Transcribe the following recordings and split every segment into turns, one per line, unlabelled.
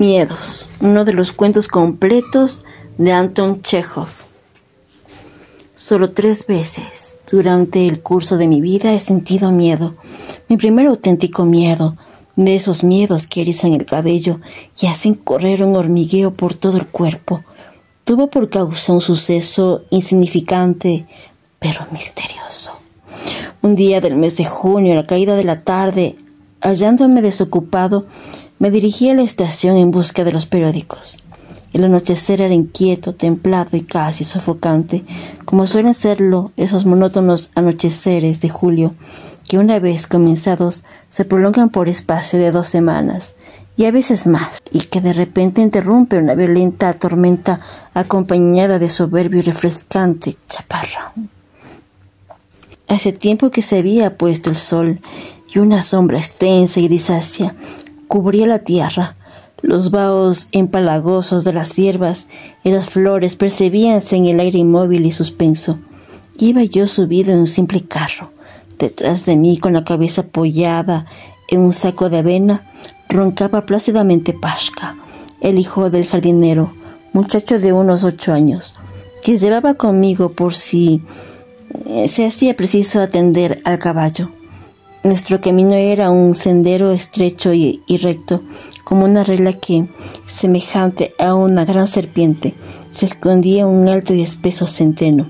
Miedos, uno de los cuentos completos de Anton Chekhov. Solo 3 veces durante el curso de mi vida he sentido miedo. Mi primer auténtico miedo, de esos miedos que erizan el cabello y hacen correr un hormigueo por todo el cuerpo, tuvo por causa un suceso insignificante, pero misterioso. Un día del mes de junio, a la caída de la tarde, hallándome desocupado, me dirigí a la estación en busca de los periódicos. El anochecer era inquieto, templado y casi sofocante, como suelen serlo esos monótonos anocheceres de julio, que una vez comenzados se prolongan por espacio de 2 semanas, y a veces más, y que de repente interrumpe una violenta tormenta acompañada de soberbio y refrescante chaparrón. Hace tiempo que se había puesto el sol, y una sombra extensa y grisácea cubría la tierra. Los vaos empalagosos de las hierbas y las flores percibíanse en el aire inmóvil y suspenso. Iba yo subido en un simple carro. Detrás de mí, con la cabeza apoyada en un saco de avena, roncaba plácidamente Pashka, el hijo del jardinero, muchacho de unos 8 años, que llevaba conmigo por si se hacía preciso atender al caballo. Nuestro camino era un sendero estrecho y recto, como una regla que, semejante a una gran serpiente, se escondía en un alto y espeso centeno.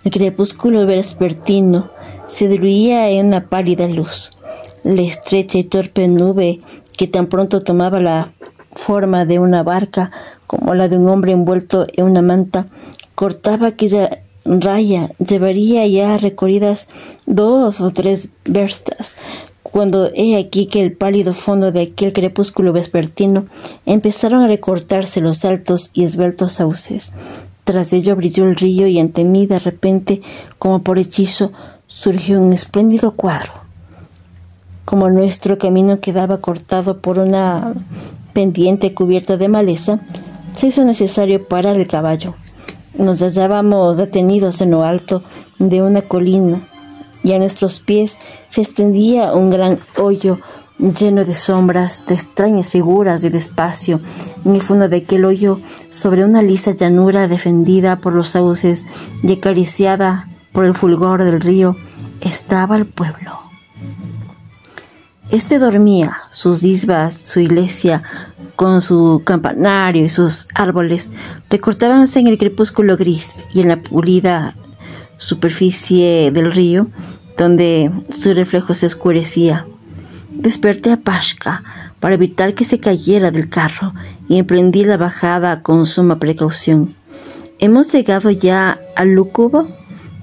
El crepúsculo vespertino se diluía en una pálida luz. La estrecha y torpe nube, que tan pronto tomaba la forma de una barca como la de un hombre envuelto en una manta, cortaba aquella raya. Llevaría ya recorridas 2 o 3 verstas, cuando he aquí que el pálido fondo de aquel crepúsculo vespertino empezaron a recortarse los altos y esbeltos sauces. Tras ello brilló el río y ante mí, de repente, como por hechizo, surgió un espléndido cuadro. Como nuestro camino quedaba cortado por una pendiente cubierta de maleza, se hizo necesario parar el caballo. Nos hallábamos detenidos en lo alto de una colina, y a nuestros pies se extendía un gran hoyo lleno de sombras, de extrañas figuras y de espacio. En el fondo de aquel hoyo, sobre una lisa llanura defendida por los sauces y acariciada por el fulgor del río, estaba el pueblo. Este dormía, sus isbas, su iglesia, con su campanario y sus árboles, recortábanse en el crepúsculo gris y en la pulida superficie del río, donde su reflejo se oscurecía. Desperté a Pashka para evitar que se cayera del carro y emprendí la bajada con suma precaución. ¿Hemos llegado ya al Lúcubo?,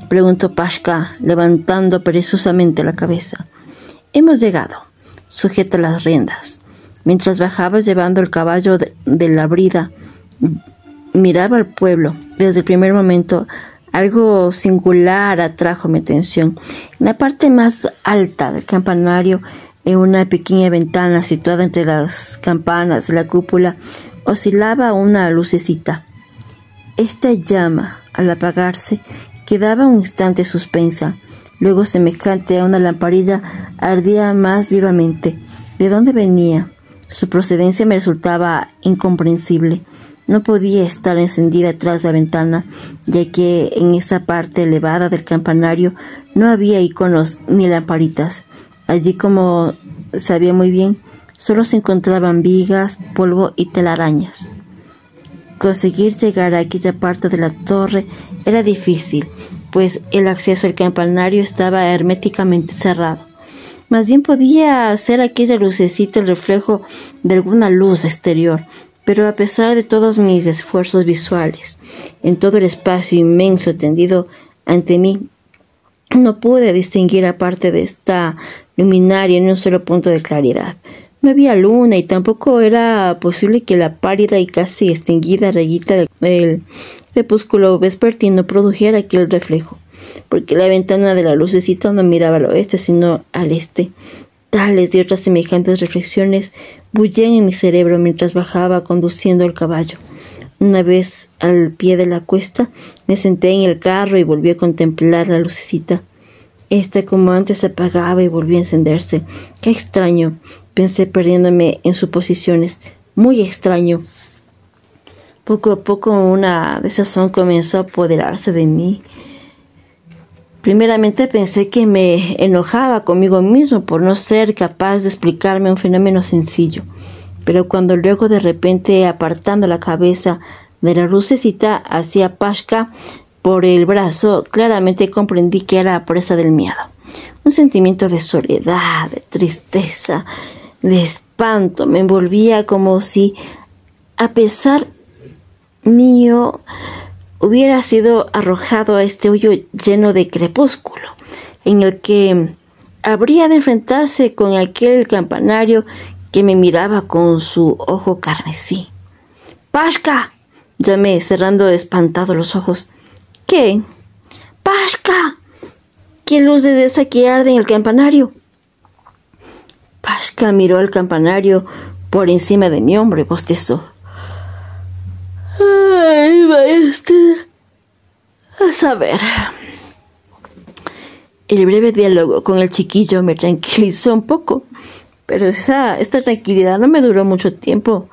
preguntó Pashka, levantando perezosamente la cabeza. Hemos llegado. Sujeta las riendas. Mientras bajaba llevando el caballo de la brida, miraba al pueblo. Desde el primer momento, algo singular atrajo mi atención. En la parte más alta del campanario, en una pequeña ventana situada entre las campanas de la cúpula, oscilaba una lucecita. Esta llama, al apagarse, quedaba un instante suspensa. Luego, semejante a una lamparilla, ardía más vivamente. ¿De dónde venía? Su procedencia me resultaba incomprensible. No podía estar encendida tras la ventana, ya que en esa parte elevada del campanario no había iconos ni lamparitas. Allí, como sabía muy bien, solo se encontraban vigas, polvo y telarañas. Conseguir llegar a aquella parte de la torre era difícil, pues el acceso al campanario estaba herméticamente cerrado. Más bien podía ser aquella lucecita el reflejo de alguna luz exterior, pero a pesar de todos mis esfuerzos visuales, en todo el espacio inmenso tendido ante mí, no pude distinguir aparte de esta luminaria en un solo punto de claridad. No había luna y tampoco era posible que la pálida y casi extinguida rayita del crepúsculo vespertino produjera aquel reflejo, porque la ventana de la lucecita no miraba al oeste, sino al este. Tales y otras semejantes reflexiones bullían en mi cerebro mientras bajaba conduciendo el caballo. Una vez al pie de la cuesta, me senté en el carro y volví a contemplar la lucecita. Esta, como antes, se apagaba y volvía a encenderse. ¡Qué extraño!, pensé, perdiéndome en suposiciones. muy extraño. Poco a poco una desazón comenzó a apoderarse de mí. Primeramente pensé que me enojaba conmigo mismo por no ser capaz de explicarme un fenómeno sencillo. Pero cuando luego de repente, apartando la cabeza de la lucecita hacia Pashka por el brazo, claramente comprendí que era presa del miedo. Un sentimiento de soledad, de tristeza, de espanto me envolvía como si, a pesar mío, hubiera sido arrojado a este hoyo lleno de crepúsculo, en el que habría de enfrentarse con aquel campanario que me miraba con su ojo carmesí. ¡Pashka! Llamé, cerrando espantado los ojos. ¿Qué? ¡Pashka! ¿Qué luz es esa que arde en el campanario? Pashka miró al campanario por encima de mi hombro y bostezó. ¡Ay, maestra! A saber. El breve diálogo con el chiquillo me tranquilizó un poco, pero esta tranquilidad no me duró mucho tiempo.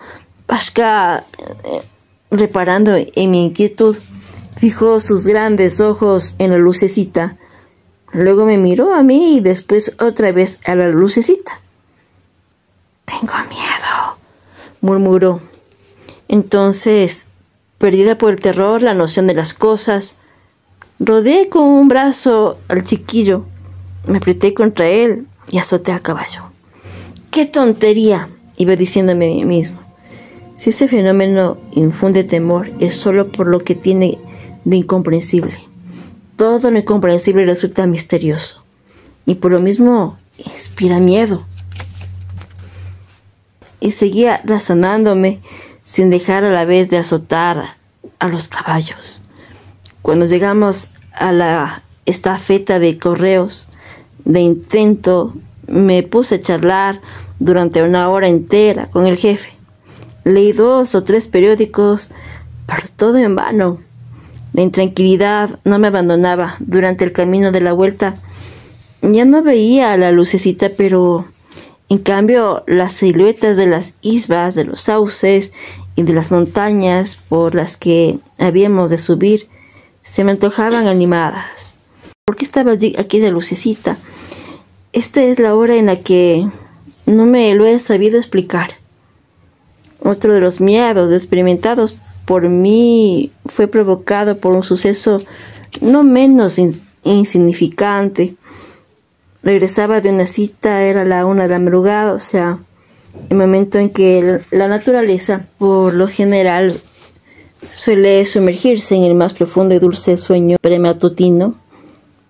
Pashka, reparando en mi inquietud, fijó sus grandes ojos en la lucecita. Luego me miró a mí y después otra vez a la lucecita. «Tengo miedo», murmuró. Entonces, perdida por el terror, la noción de las cosas, rodeé con un brazo al chiquillo, me apreté contra él y azoté al caballo. «¡Qué tontería!», iba diciéndome a mí mismo. Si ese fenómeno infunde temor, es solo por lo que tiene de incomprensible. Todo lo incomprensible resulta misterioso, y por lo mismo inspira miedo. Y seguía razonándome, sin dejar a la vez de azotar a los caballos. Cuando llegamos a la estafeta de correos de intento, me puse a charlar durante una hora entera con el jefe. Leí 2 o 3 periódicos, pero todo en vano. La intranquilidad no me abandonaba. Durante el camino de la vuelta ya no veía la lucecita, pero en cambio las siluetas de las isbas, de los sauces y de las montañas por las que habíamos de subir se me antojaban animadas. ¿Por qué estaba allí aquella lucecita? Esta es la hora en la que no me lo he sabido explicar. Otro de los miedos experimentados por mí fue provocado por un suceso no menos insignificante. Regresaba de una cita, era la 1 de la madrugada, o sea, el momento en que la naturaleza, por lo general, suele sumergirse en el más profundo y dulce sueño prematutino.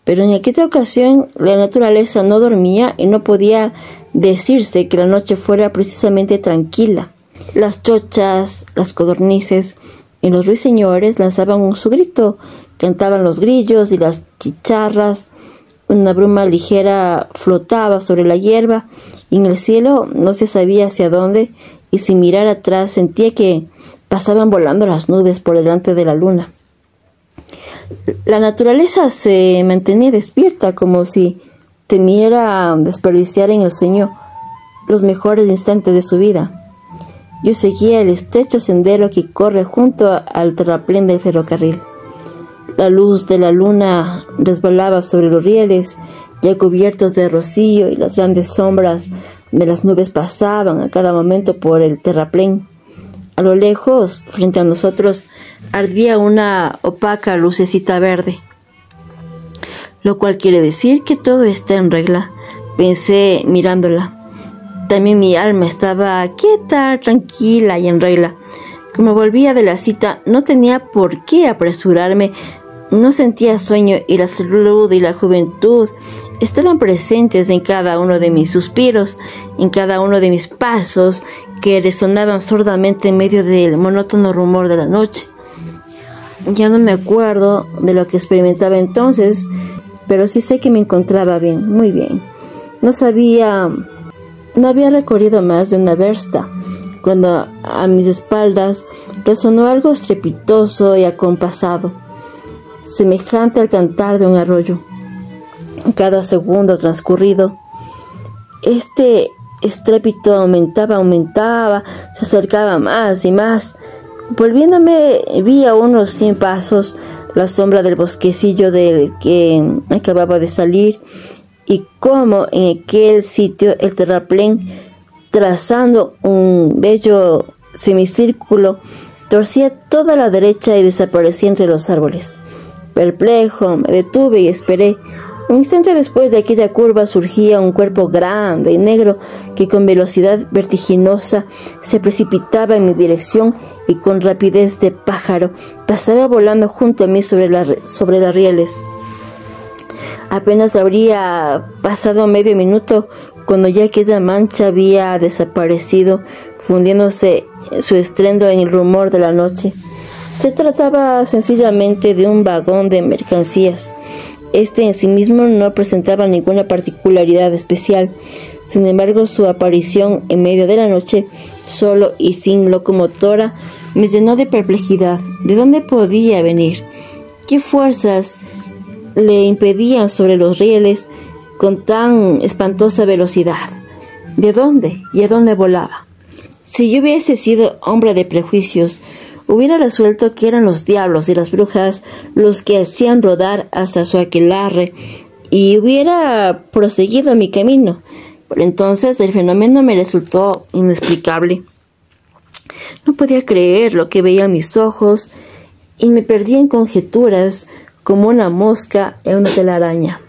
Pero en aquella ocasión la naturaleza no dormía y no podía decirse que la noche fuera precisamente tranquila. Las chochas, las codornices y los ruiseñores lanzaban su grito, cantaban los grillos y las chicharras. Una bruma ligera flotaba sobre la hierba y en el cielo no se sabía hacia dónde, y sin mirar atrás sentía que pasaban volando las nubes por delante de la luna. La naturaleza se mantenía despierta, como si temiera desperdiciar en el sueño los mejores instantes de su vida. Yo seguía el estrecho sendero que corre junto al terraplén del ferrocarril. La luz de la luna resbalaba sobre los rieles ya cubiertos de rocío, y las grandes sombras de las nubes pasaban a cada momento por el terraplén. A lo lejos, frente a nosotros, ardía una opaca lucecita verde, lo cual quiere decir que todo está en regla, pensé mirándola. También mi alma estaba quieta, tranquila y en regla. Como volvía de la cita, no tenía por qué apresurarme, no sentía sueño, y la salud y la juventud estaban presentes en cada uno de mis suspiros, en cada uno de mis pasos, que resonaban sordamente en medio del monótono rumor de la noche. Ya no me acuerdo de lo que experimentaba entonces, pero sí sé que me encontraba bien, muy bien. No había recorrido más de una versta, cuando a mis espaldas resonó algo estrepitoso y acompasado, semejante al cantar de un arroyo. Cada segundo transcurrido, este estrépito aumentaba, se acercaba más y más. Volviéndome, vi a unos 100 pasos la sombra del bosquecillo del que acababa de salir, y como en aquel sitio el terraplén, trazando un bello semicírculo, torcía toda la derecha y desaparecía entre los árboles. Perplejo, me detuve y esperé. Un instante después de aquella curva surgía un cuerpo grande y negro que con velocidad vertiginosa se precipitaba en mi dirección y con rapidez de pájaro pasaba volando junto a mí sobre las rieles. Apenas habría pasado medio minuto cuando ya aquella mancha había desaparecido, fundiéndose su estruendo en el rumor de la noche. Se trataba sencillamente de un vagón de mercancías. Este en sí mismo no presentaba ninguna particularidad especial. Sin embargo, su aparición en medio de la noche, solo y sin locomotora, me llenó de perplejidad. ¿De dónde podía venir? ¿Qué fuerzas le impedían sobre los rieles con tan espantosa velocidad? ¿De dónde y a dónde volaba? Si yo hubiese sido hombre de prejuicios, hubiera resuelto que eran los diablos y las brujas los que hacían rodar hasta su aquelarre y hubiera proseguido mi camino. Pero entonces el fenómeno me resultó inexplicable. No podía creer lo que veía mis ojos y me perdía en conjeturas como una mosca en una telaraña.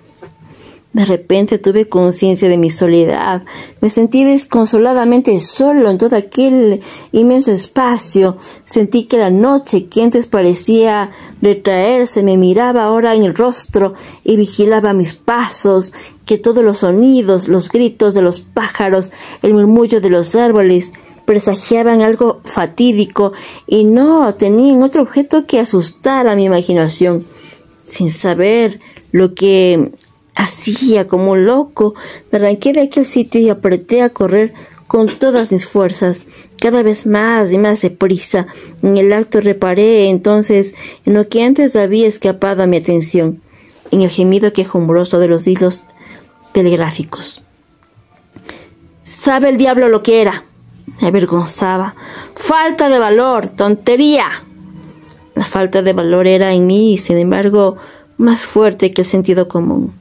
De repente tuve conciencia de mi soledad. Me sentí desconsoladamente solo en todo aquel inmenso espacio. Sentí que la noche, que antes parecía retraerse, me miraba ahora en el rostro y vigilaba mis pasos, que todos los sonidos, los gritos de los pájaros, el murmullo de los árboles, presagiaban algo fatídico y no tenían otro objeto que asustar a mi imaginación. Sin saber lo que hacía, como un loco, me arranqué de aquel sitio y apreté a correr con todas mis fuerzas, cada vez más y más deprisa. En el acto reparé entonces en lo que antes había escapado a mi atención, en el gemido quejumbroso de los hilos telegráficos. ¿Sabe el diablo lo que era? Me avergonzaba. ¡Falta de valor! ¡Tontería! La falta de valor era en mí, sin embargo, más fuerte que el sentido común.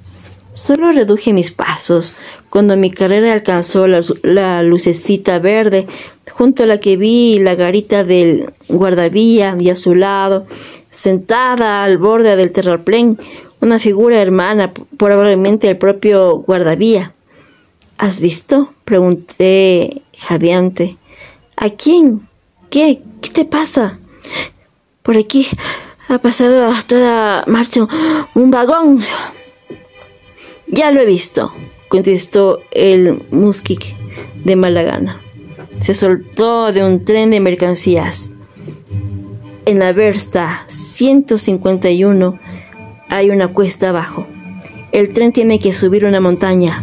Solo reduje mis pasos cuando mi carrera alcanzó la lucecita verde, junto a la que vi la garita del guardavía, y a su lado, sentada al borde del terraplén, una figura hermana, probablemente el propio guardavía. ¿Has visto?, pregunté jadeante. ¿A quién? ¿Qué te pasa? Por aquí ha pasado a toda marcha un vagón. Ya lo he visto, contestó el muskik de mala gana. Se soltó de un tren de mercancías. En la versta 151 hay una cuesta abajo. El tren tiene que subir una montaña.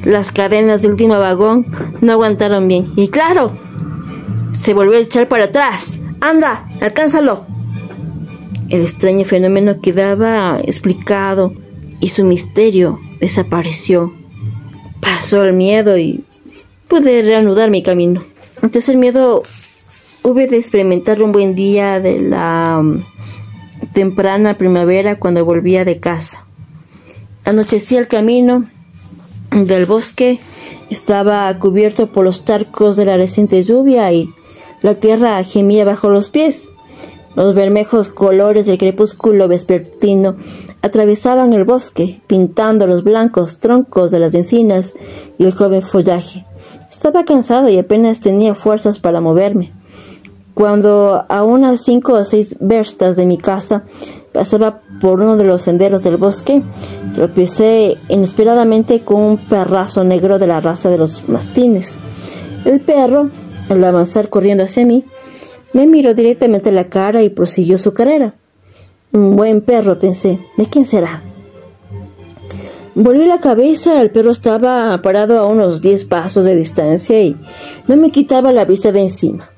Las cadenas del último vagón no aguantaron bien. Y claro, se volvió a echar para atrás. ¡Anda, alcánzalo! El extraño fenómeno quedaba explicado y su misterio desapareció. Pasó el miedo y pude reanudar mi camino. Antes el miedo hube de experimentar un buen día de la temprana primavera cuando volvía de casa. Anochecía el camino del bosque, estaba cubierto por los charcos de la reciente lluvia y la tierra gemía bajo los pies. Los bermejos colores del crepúsculo vespertino atravesaban el bosque, pintando los blancos troncos de las encinas y el joven follaje. Estaba cansado y apenas tenía fuerzas para moverme. Cuando a unas 5 o 6 verstas de mi casa pasaba por uno de los senderos del bosque, tropecé inesperadamente con un perrazo negro de la raza de los mastines. El perro, al avanzar corriendo hacia mí, me miró directamente a la cara y prosiguió su carrera. Un buen perro, pensé. ¿De quién será? Volví la cabeza. El perro estaba parado a unos 10 pasos de distancia y no me quitaba la vista de encima.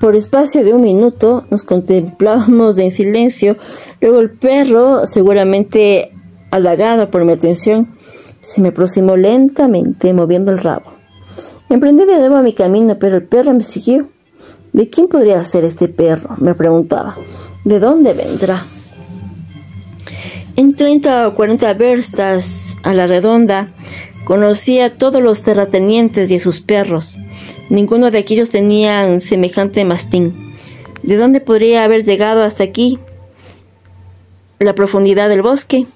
Por espacio de un minuto nos contemplábamos en silencio. Luego el perro, seguramente halagado por mi atención, se me aproximó lentamente, moviendo el rabo. Emprendí de nuevo mi camino, pero el perro me siguió. ¿De quién podría ser este perro?, me preguntaba. ¿De dónde vendrá? En 30 o 40 verstas a la redonda, conocí a todos los terratenientes y a sus perros. Ninguno de aquellos tenían semejante mastín. ¿De dónde podría haber llegado hasta aquí? La profundidad del bosque,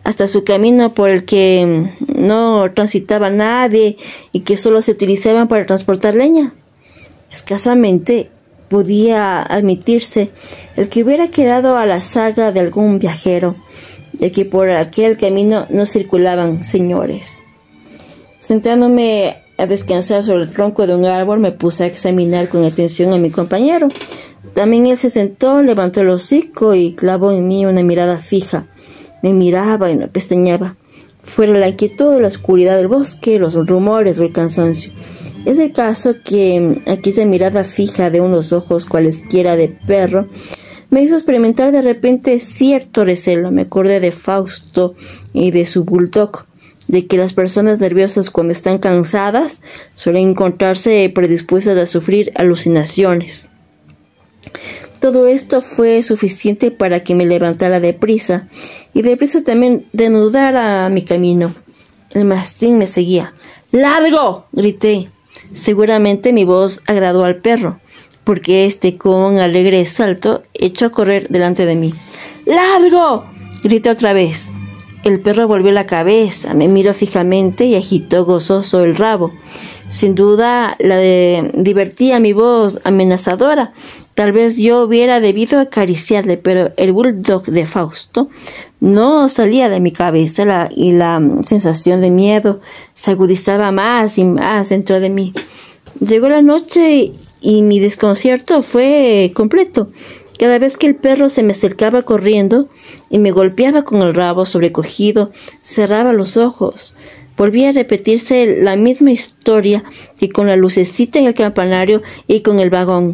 hasta su camino por el que no transitaba nadie y que solo se utilizaban para transportar leña. Escasamente podía admitirse el que hubiera quedado a la saga de algún viajero, ya que por aquel camino no circulaban señores. Sentándome a descansar sobre el tronco de un árbol, me puse a examinar con atención a mi compañero. También él se sentó, levantó el hocico y clavó en mí una mirada fija. Me miraba y me pestañeaba. Fuera la inquietud, la oscuridad del bosque, los rumores o el cansancio. Es el caso que aquella mirada fija de unos ojos cualesquiera de perro me hizo experimentar de repente cierto recelo. Me acordé de Fausto y de su bulldog, de que las personas nerviosas cuando están cansadas suelen encontrarse predispuestas a sufrir alucinaciones. Todo esto fue suficiente para que me levantara deprisa y deprisa también reanudara mi camino. El mastín me seguía. ¡Largo!, grité. Seguramente mi voz agradó al perro, porque éste con un alegre salto echó a correr delante de mí. ¡Largo!, grité otra vez. El perro volvió la cabeza, me miró fijamente y agitó gozoso el rabo. Sin duda divertía mi voz amenazadora. Tal vez yo hubiera debido acariciarle, pero el bulldog de Fausto no salía de mi cabeza y la sensación de miedo se agudizaba más y más dentro de mí. Llegó la noche y mi desconcierto fue completo. Cada vez que el perro se me acercaba corriendo y me golpeaba con el rabo sobrecogido, cerraba los ojos. Volvía a repetirse la misma historia que con la lucecita en el campanario y con el vagón.